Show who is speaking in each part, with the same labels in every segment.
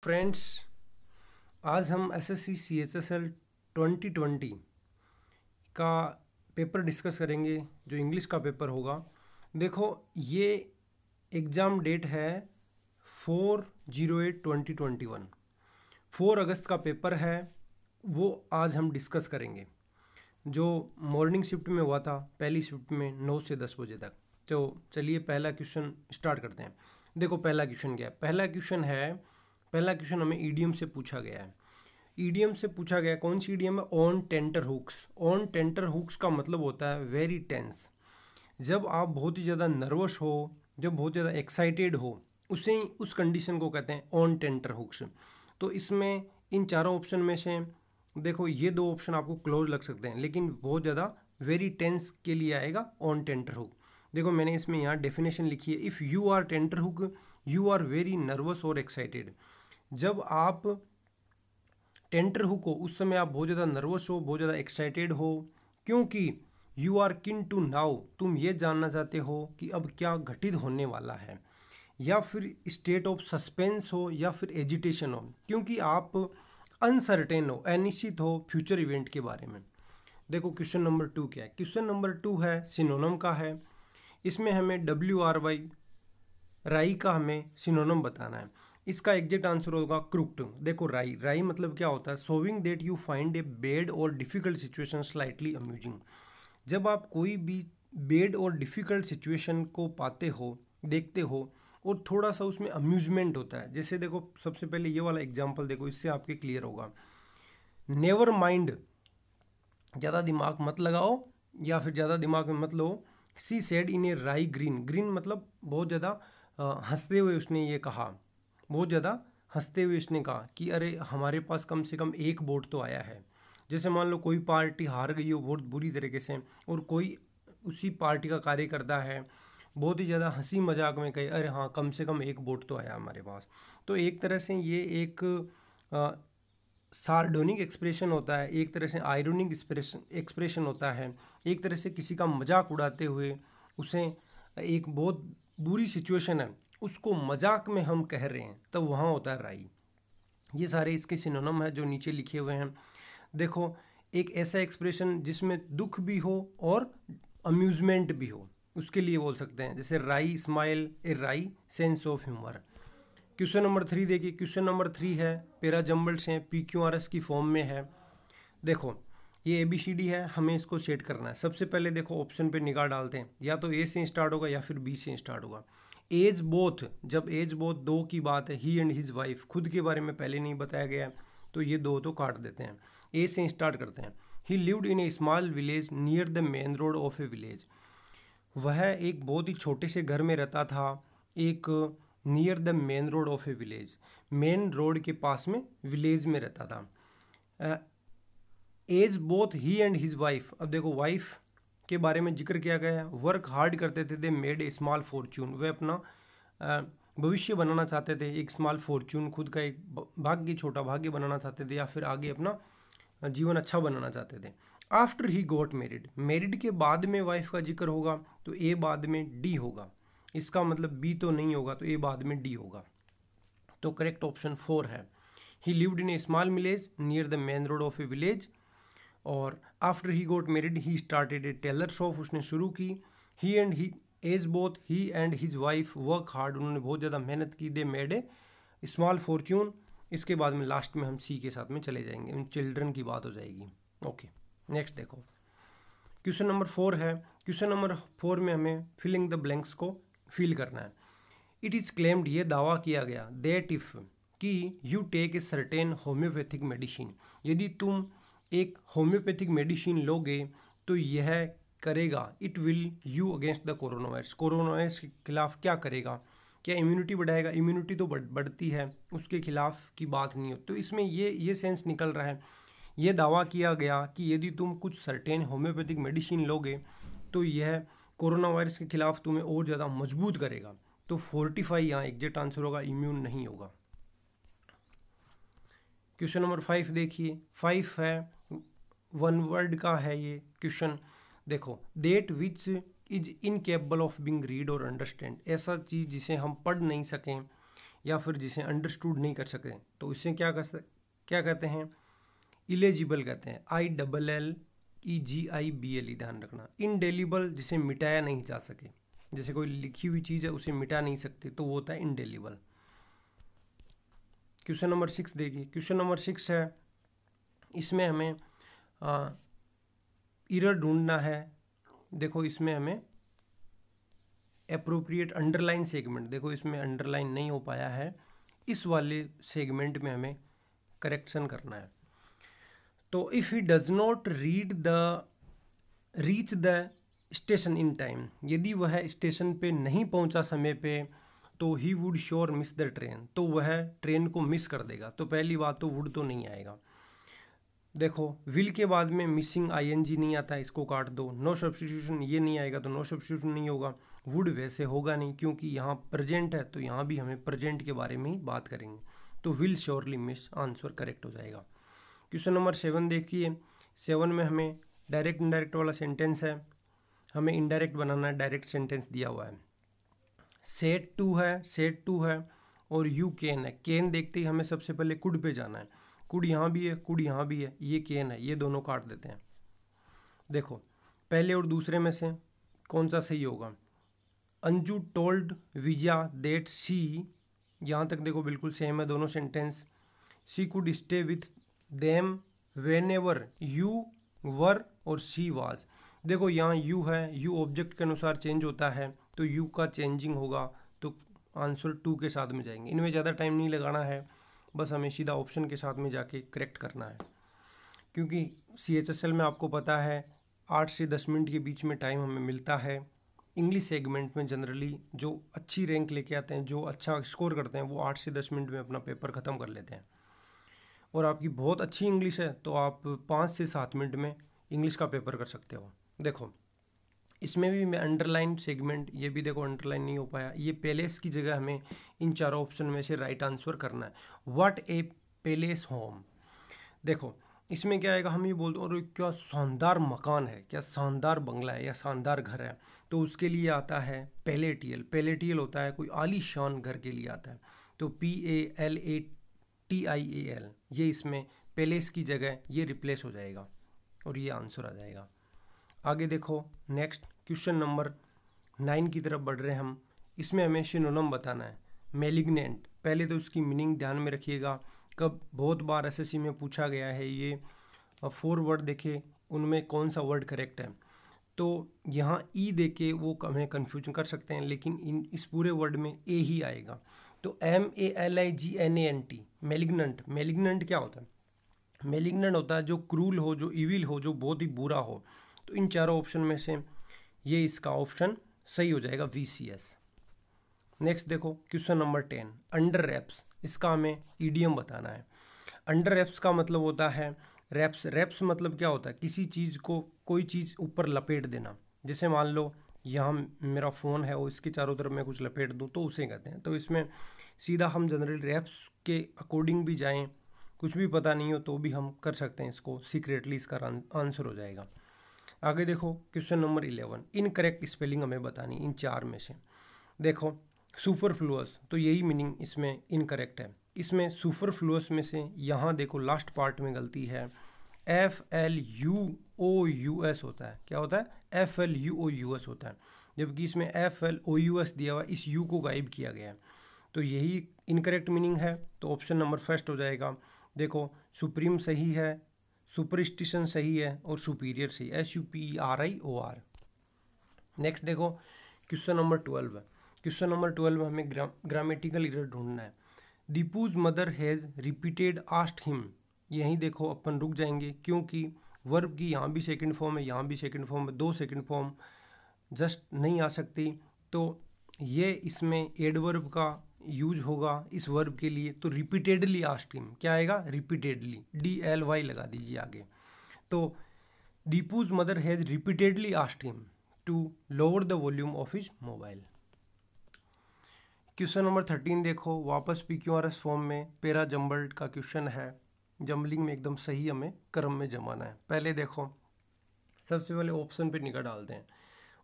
Speaker 1: Friends, आज हम SSC CHSL 2020 का पेपर डिस्कस करेंगे जो इंग्लिश का पेपर होगा। देखो, ये एग्ज़ाम डेट है 4/08/2021। 4 अगस्त का पेपर है, वो आज हम डिस्कस करेंगे। जो मॉर्निंग शिफ्ट में हुआ था, पहली शिफ्ट में 9 से 10 बजे तक। तो चलिए पहला क्वेश्चन स्टार्ट करते हैं। देखो पहला क्वेश्चन क्या है। पहला क्वेश्चन हमें ईडियम से पूछा गया है। ईडियम से पूछा गया, कौन सी ईडियम है? On tenterhooks. On tenterhooks का मतलब होता है वेरी टेंस। जब आप बहुत ही ज़्यादा नर्वस हो, जब बहुत ज़्यादा एक्साइटेड हो, उस कंडीशन को कहते हैं ऑन टेंटर हुक्स। तो इसमें इन चारों ऑप्शन में से देखो, ये दो ऑप्शन आपको क्लोज लग सकते हैं, लेकिन बहुत ज़्यादा वेरी टेंस के लिए आएगा ऑन टेंटर हुक। देखो मैंने इसमें यहाँ डेफिनेशन लिखी है, if you are tenterhook you are very nervous और एक्साइटेड। जब आप टेंटर हुक हो उस समय आप बहुत ज़्यादा नर्वस हो, बहुत ज़्यादा एक्साइटेड हो, क्योंकि यू आर किन टू नाउ, तुम ये जानना चाहते हो कि अब क्या घटित होने वाला है, या फिर स्टेट ऑफ सस्पेंस हो, या फिर एजिटेशन हो, क्योंकि आप अनसर्टेन हो, अनिश्चित हो फ्यूचर इवेंट के बारे में। देखो क्वेश्चन नंबर 2 क्या है। क्वेश्चन नंबर 2 है सिनोनिम का है। इसमें हमें WRY राई का हमें सिनोनिम बताना है। इसका एग्जैक्ट आंसर होगा क्रुक्ट। देखो राई मतलब क्या होता है? Sowing that you find A bed और डिफिकल्ट सिचुएशन स्लाइटली अम्यूजिंग। जब आप कोई भी बेड और डिफिकल्ट सिचुएशन को पाते हो, देखते हो, और थोड़ा सा उसमें अम्यूजमेंट होता है। जैसे देखो सबसे पहले ये वाला एग्जांपल देखो, इससे आपके क्लियर होगा। नेवर माइंड, ज़्यादा दिमाग मत लगाओ या फिर ज़्यादा दिमाग में मत लो। सी सेड इन ए राई ग्रीन। ग्रीन मतलब बहुत ज़्यादा हंसते हुए उसने ये कहा, बहुत ज़्यादा हंसते हुए उसने कहा कि अरे हमारे पास कम से कम एक वोट तो आया है। जैसे मान लो कोई पार्टी हार गई हो बहुत बुरी तरीके से, और कोई उसी पार्टी का कार्य करता है, बहुत ही ज़्यादा हंसी मजाक में कहे अरे हाँ कम से कम एक वोट तो आया हमारे पास। तो एक तरह से ये एक सार्डोनिक एक्सप्रेशन होता है, एक तरह से आयरोनिक एक्सप्रेशन होता है, एक तरह से किसी का मजाक उड़ाते हुए उसे, एक बहुत बुरी सिचुएशन है उसको मजाक में हम कह रहे हैं, तब वहाँ होता है राई। ये सारे इसके सिनोनिम है जो नीचे लिखे हुए हैं। देखो एक ऐसा एक्सप्रेशन जिसमें दुख भी हो और अम्यूजमेंट भी हो, उसके लिए बोल सकते हैं, जैसे राई स्माइल, ए राई sense of humour. Question number 3 देखिए। क्वेश्चन नंबर 3 है, पेरा जम्बल्स हैं, PQRS की फॉर्म में है। देखो ये ABCD है, हमें इसको सेट करना है। सबसे पहले देखो ऑप्शन पे निगाह डालते हैं, या तो A से स्टार्ट होगा या फिर B से स्टार्ट होगा। एज बोथ, जब एज बोथ दो की बात है, ही एंड हिज वाइफ, खुद के बारे में पहले नहीं बताया गया, तो ये दो तो काट देते हैं। ए से स्टार्ट करते हैं। ही lived in a small village near the main road of a village. वह एक बहुत ही छोटे से घर में रहता था, एक near the main road of a village, main road के पास में विलेज में रहता था। As both he and his wife, अब देखो वाइफ के बारे में जिक्र किया गया है। वर्क हार्ड करते थे, they made a small fortune, वे अपना भविष्य बनाना चाहते थे, एक स्मॉल फॉर्च्यून, खुद का एक भाग्य, छोटा भाग्य बनाना चाहते थे, या फिर आगे अपना जीवन अच्छा बनाना चाहते थे। After he got married, married के बाद में वाइफ का जिक्र होगा, तो ए बाद में डी होगा। इसका मतलब बी तो नहीं होगा, तो ए बाद में डी होगा। तो करेक्ट ऑप्शन 4 है। He lived in a small village near the main road of a village, और after he got married he started a tailor shop, उसने शुरू की। He and he as both he and his wife work hard, उन्होंने बहुत ज़्यादा मेहनत की। They made a small fortune. इसके बाद में लास्ट में हम सी के साथ में चले जाएंगे, उन चिल्ड्रन की बात हो जाएगी। ओके नेक्स्ट देखो, क्वेश्चन नंबर 4 है। क्वेश्चन नंबर 4 में हमें फिलिंग द ब्लैंक्स को फिल करना है। इट इज़ क्लेम्ड, ये दावा किया गया, दैट इफ़, कि you take a certain homeopathic medicine, यदि तुम एक होम्योपैथिक मेडिसिन लोगे तो यह करेगा, it will you against the corona virus, corona virus के खिलाफ क्या करेगा? क्या इम्यूनिटी बढ़ाएगा? इम्यूनिटी तो बढ़ती है, उसके खिलाफ की बात नहीं हो। तो इसमें ये सेंस निकल रहा है, ये दावा किया गया कि यदि तुम कुछ सर्टेन होम्योपैथिक मेडिसिन लोगे तो यह कोरोना वायरस के खिलाफ तुम्हें और ज़्यादा मजबूत करेगा। तो 45 यहाँ एग्जैक्ट आंसर होगा, इम्यून नहीं होगा। क्वेश्चन नंबर 5 देखिए। 5 है, वन वर्ड का है ये क्वेश्चन। देखो, that which is incapable of being read और अंडरस्टैंड, ऐसा चीज़ जिसे हम पढ़ नहीं सकें या फिर जिसे अंडरस्टूड नहीं कर सके तो इसे क्या कहते हैं, इलेजिबल कहते हैं, ILLEGIBLE, ध्यान रखना। इनडेलिबल जिसे मिटाया नहीं जा सके, जैसे कोई लिखी हुई चीज़ है उसे मिटा नहीं सकते तो वो होता है इनडेलिबल। क्वेश्चन नंबर 6 देखिए, क्वेश्चन नंबर 6 है, इसमें हमें एरर ढूंढना है। देखो इसमें हमें अप्रोप्रिएट अंडरलाइन सेगमेंट, देखो इसमें अंडरलाइन नहीं हो पाया है, इस वाले सेगमेंट में हमें करेक्शन करना है। तो if he does not reach the station in time, यदि वह स्टेशन पे नहीं पहुंचा समय पे, तो he would sure miss the train, तो वह ट्रेन को मिस कर देगा। तो पहली बात तो वुड तो नहीं आएगा। देखो विल के बाद में मिसिंग ING नहीं आता है, इसको काट दो। नो सब्स्टिट्यूशन ये नहीं आएगा तो नो सब्स्टिट्यूशन नहीं होगा। वुड वैसे होगा नहीं क्योंकि यहाँ प्रेजेंट है, तो यहाँ भी हमें प्रेजेंट के बारे में ही बात करेंगे, तो will surely miss, answer correct हो जाएगा। क्वेश्चन नंबर 7 देखिए, 7 में हमें डायरेक्ट इनडायरेक्ट वाला सेंटेंस है, हमें इनडायरेक्ट बनाना है, डायरेक्ट सेंटेंस दिया हुआ है। सेट टू है और यू कैन है। कैन देखते ही हमें सबसे पहले कुड पे जाना है, कुड यहाँ भी है, कुड यहाँ भी है, ये कैन है, ये दोनों काट देते हैं। देखो पहले और दूसरे में से कौन सा सही होगा। Anju told Vijaya that she, यहाँ तक देखो बिल्कुल सेम है दोनों sentence. She could stay with them when ever you were और शी वाज। देखो यहाँ यू है, यू ऑब्जेक्ट के अनुसार चेंज होता है तो यू का चेंजिंग होगा, तो आंसर 2 के साथ में जाएंगे। इनमें ज़्यादा टाइम नहीं लगाना है, बस हमें सीधा ऑप्शन के साथ में जाके करेक्ट करना है, क्योंकि CHSL में आपको पता है 8 से 10 मिनट के बीच में टाइम हमें मिलता है। इंग्लिश सेगमेंट में जनरली जो अच्छी रैंक लेके आते हैं, जो अच्छा स्कोर करते हैं, वो 8 से 10 मिनट में अपना पेपर ख़त्म कर लेते हैं। और आपकी बहुत अच्छी इंग्लिश है तो आप 5 से 7 मिनट में इंग्लिश का पेपर कर सकते हो। देखो इसमें भी मैं अंडरलाइन सेगमेंट, ये भी देखो अंडरलाइन नहीं हो पाया, ये पैलेस की जगह हमें इन चारों ऑप्शन में से राइट आंसर करना है। व्हाट ए पैलेस होम, देखो इसमें क्या आएगा, हम ये बोलते हैं और क्या शानदार मकान है, क्या शानदार बंगला है या शानदार घर है, तो उसके लिए आता है पैलेटियल। पैलेटियल होता है कोई आलीशान घर के लिए आता है, तो PALATIAL, ये इसमें पैलेस की जगह ये रिप्लेस हो जाएगा और ये आंसर आ जाएगा। आगे देखो नेक्स्ट क्वेश्चन नंबर 9 की तरफ बढ़ रहे हैं हम। इसमें हमें सिनोनिम बताना है। मैलिग्नेंट, पहले तो उसकी मीनिंग ध्यान में रखिएगा, कब बहुत बार SSC में पूछा गया है ये। 4 वर्ड देखे उनमें कौन सा वर्ड करेक्ट है, तो यहाँ ई देके वो हमें कन्फ्यूजन कर सकते हैं, लेकिन इस पूरे वर्ड में ए ही आएगा। तो MALIGNANT, मैलिग्नेंट। मैलिग्नेंट क्या होता है, मैलिग्नेंट होता है जो क्रूल हो, जो इविल हो, जो बहुत ही बुरा हो। तो इन चारों ऑप्शन में से ये इसका ऑप्शन सही हो जाएगा, VCS। नेक्स्ट देखो क्वेश्चन नंबर 10, अंडर रैप्स, इसका हमें ईडियम बताना है। अंडर रैप्स का मतलब होता है रैप्स। रैप्स मतलब क्या होता है, किसी चीज़ को, कोई चीज़ ऊपर लपेट देना। जैसे मान लो यहाँ मेरा फ़ोन है और इसके चारों तरफ मैं कुछ लपेट दूँ तो उसे कहते हैं। तो इसमें सीधा हम जनरल रैप्स के अकॉर्डिंग भी जाएँ, कुछ भी पता नहीं हो तो भी हम कर सकते हैं इसको, सीक्रेटली इसका आंसर हो जाएगा। आगे देखो क्वेश्चन नंबर 11, इनकरेक्ट स्पेलिंग हमें बतानी इन चार में से। देखो सुपरफ्लुअस, तो यही मीनिंग इसमें इनकरेक्ट है। इसमें सुपरफ्लुअस में से यहाँ देखो लास्ट पार्ट में गलती है, FLUOUS होता है। क्या होता है, FLUOUS होता है, जबकि इसमें FLOUS दिया हुआ, इस U को गायब किया गया है, तो यही इनकरेक्ट मीनिंग है। तो ऑप्शन नंबर फर्स्ट हो जाएगा। देखो सुप्रीम सही है, सुपरस्टिशन सही है और सुपीरियर सही, SUPERIOR। नेक्स्ट देखो क्वेश्चन नंबर 12 है। क्वेश्चन नंबर 12 में हमें ग्रामेटिकल एरर ढूंढना है। Deepu's mother has repeated asked him, यहीं देखो अपन रुक जाएंगे क्योंकि वर्ब की यहाँ भी सेकंड फॉर्म है, यहाँ भी सेकंड फॉर्म है, 2 सेकंड फॉर्म जस्ट नहीं आ सकती, तो ये इसमें एडवर्ब का यूज होगा इस वर्ब के लिए। तो रिपीटेडली आस्क्ड हिम क्या आएगा, रिपीटेडली, DLY लगा दीजिए आगे। तो Deepu's mother has repeatedly asked him to lower the volume of his mobile. Question number 13 देखो, वापस PQRS फॉर्म में पेरा जम्बल्ड का क्वेश्चन है। जम्बलिंग में एकदम सही हमें क्रम में जमाना है। पहले देखो सबसे पहले ऑप्शन पे निगाह डालते हैं।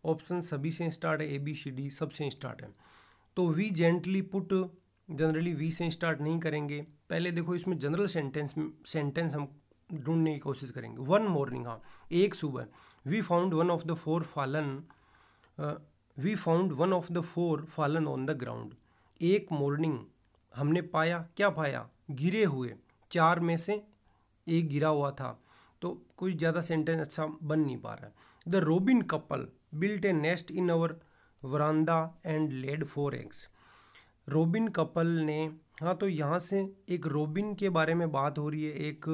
Speaker 1: ऑप्शन सभी से स्टार्ट है, ABCD सबसे स्टार्ट है। तो we gently put generally we से स्टार्ट नहीं करेंगे। पहले देखो इसमें जनरल सेंटेंस हम ढूंढने की कोशिश करेंगे। वन मॉर्निंग, हाँ एक सुबह, we found one of the four fallen on the ground. एक मॉर्निंग हमने पाया, क्या पाया, गिरे हुए, चार में से एक गिरा हुआ था। तो कोई ज़्यादा सेंटेंस अच्छा बन नहीं पा रहा है। The robin couple built a nest in our veranda and laid 4 eggs। Robin couple ने, हाँ तो यहाँ से एक रोबिन के बारे में बात हो रही है, एक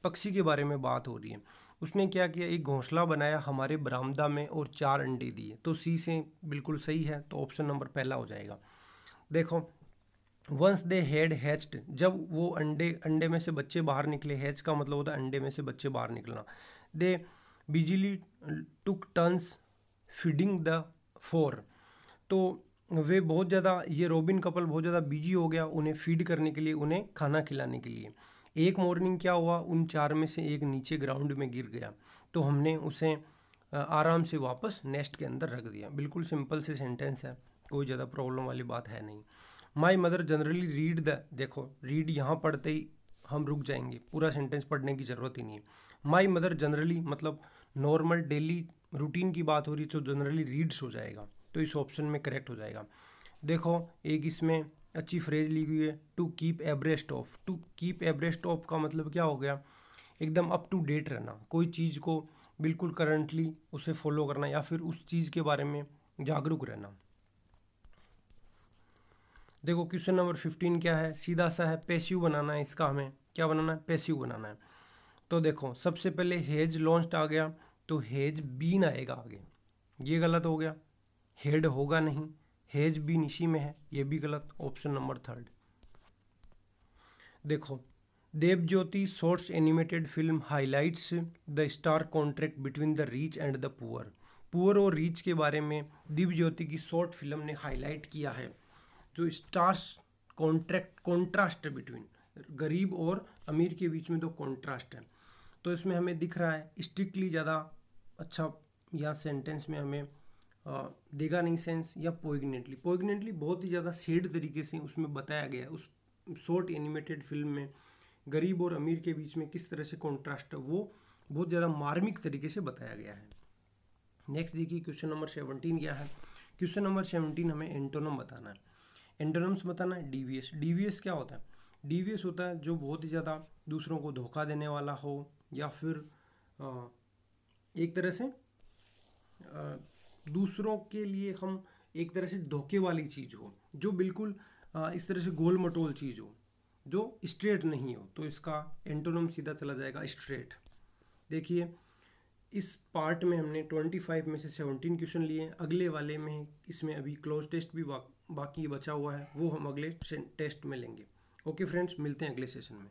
Speaker 1: पक्षी के बारे में बात हो रही है। उसने क्या किया, एक घोंसला बनाया हमारे बरामदा में और 4 अंडे दिए। तो सी से बिल्कुल सही है, तो ऑप्शन नंबर पहला हो जाएगा। देखो, वंस दे हैड हैच्ड, जब वो अंडे में से बच्चे बाहर निकले, हैच का मतलब होता है अंडे में से बच्चे बाहर निकलना। दे बिजली टुक टर्न्स फीडिंग द 4। तो वे बहुत ज़्यादा, ये रोबिन कपल बहुत ज़्यादा बिजी हो गया उन्हें फीड करने के लिए, उन्हें खाना खिलाने के लिए। एक मॉर्निंग क्या हुआ, उन 4 में से एक नीचे ग्राउंड में गिर गया, तो हमने उसे आराम से वापस नेस्ट के अंदर रख दिया। बिल्कुल सिंपल से सेंटेंस है, कोई ज़्यादा प्रॉब्लम वाली बात है नहीं। My mother generally read the, देखो रीड यहाँ पढ़ते ही हम रुक जाएंगे, पूरा सेंटेंस पढ़ने की ज़रूरत ही नहीं है। माई मदर जनरली मतलब नॉर्मल डेली रूटीन की बात हो रही है, तो जनरली रीड्स हो जाएगा, तो इस ऑप्शन में करेक्ट हो जाएगा। देखो एक इसमें अच्छी फ्रेज ली हुई है, to keep abreast of. To keep abreast of का मतलब क्या हो गया, एकदम अप टू डेट रहना, कोई चीज़ को बिल्कुल करंटली उसे फॉलो करना या फिर उस चीज़ के बारे में जागरूक रहना। देखो क्वेश्चन नंबर 15 क्या है, सीधा सा है, पैसिव बनाना है इसका, हमें क्या बनाना है, पैसिव बनाना है। तो देखो सबसे पहले हेज लॉन्च्ड आ गया, तो हेज बीन आएगा आगे, ये गलत हो गया। हेड होगा नहीं, हेज बीन इसी में है, ये भी गलत, ऑप्शन नंबर 3। देखो Devjyoti shorts animated film highlights the star contract between the rich and the poor. Poor और रिच के बारे में दिव्यज्योति की शॉर्ट फिल्म ने हाईलाइट किया है, जो स्टार्स कॉन्ट्रास्ट है बिटवीन, गरीब और अमीर के बीच में तो कॉन्ट्रास्ट है। तो इसमें हमें दिख रहा है स्ट्रिक्टली ज़्यादा अच्छा या सेंटेंस में हमें देगा नहीं सेंस, या पोइग्नेंटली बहुत ही ज़्यादा सेड तरीके से उसमें बताया गया है। उस शॉर्ट एनिमेटेड फिल्म में गरीब और अमीर के बीच में किस तरह से कॉन्ट्रास्ट है, वो बहुत ज़्यादा मार्मिक तरीके से बताया गया है। नेक्स्ट देखिए क्वेश्चन नंबर 17 क्या है। क्वेश्चन नंबर 17 हमें एंटोनम बताना है। एंटोनम्स बताना है डीवियस। डीवियस क्या होता है, डीवियस होता है जो बहुत ही ज़्यादा दूसरों को धोखा देने वाला हो, या फिर एक तरह से दूसरों के लिए हम एक तरह से धोखे वाली चीज़ हो, जो बिल्कुल इस तरह से गोल मटोल चीज़ हो, जो स्ट्रेट नहीं हो, तो इसका एंटोनम सीधा चला जाएगा स्ट्रेट। देखिए इस पार्ट में हमने 25 में से 17 क्वेश्चन लिए, अगले वाले में इसमें अभी क्लोज टेस्ट भी बाकी बचा हुआ है, वो हम अगले टेस्ट में लेंगे। ओके फ्रेंड्स, मिलते हैं अगले सेशन में।